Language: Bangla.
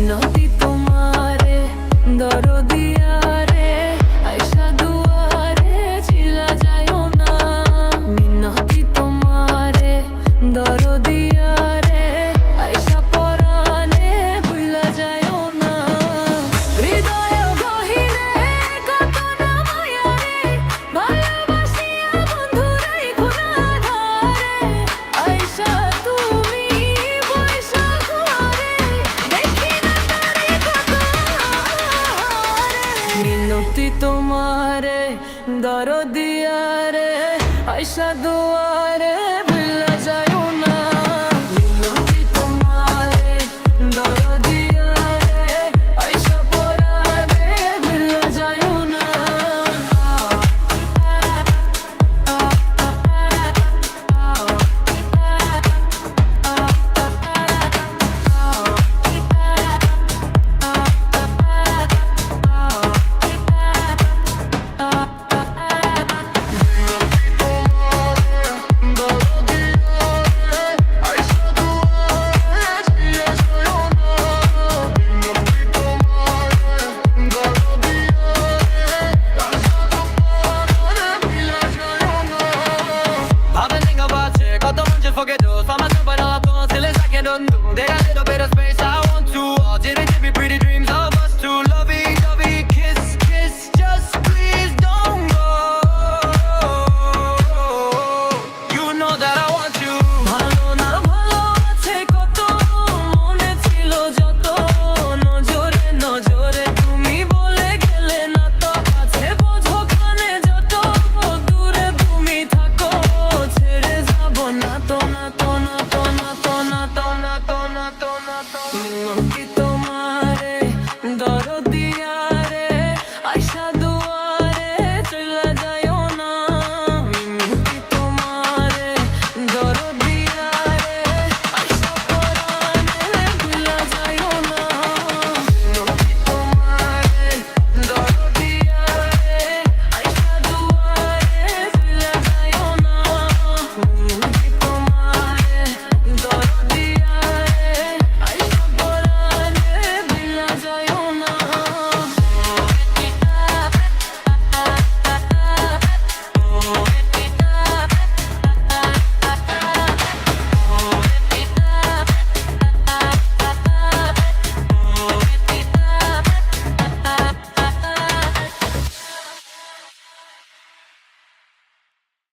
মিনতি তোমারে দরদিয়া রে আইসা দুয়ারে চিলা যাইও না। মিনতি তোমারে দরদিয়া রে আইসা পরানে ভুইলা যাইও না। হৃদয় গহীনে কাঁদনা মায়া রে ভালোবাসিয়া বন্ধু রাইখো না ধারে। আইসা তুমি বইসা ঘরে দেখি না তারে কত হারে। মিনতি তোমারে দরদিয়া রে আইসা দুয়ারে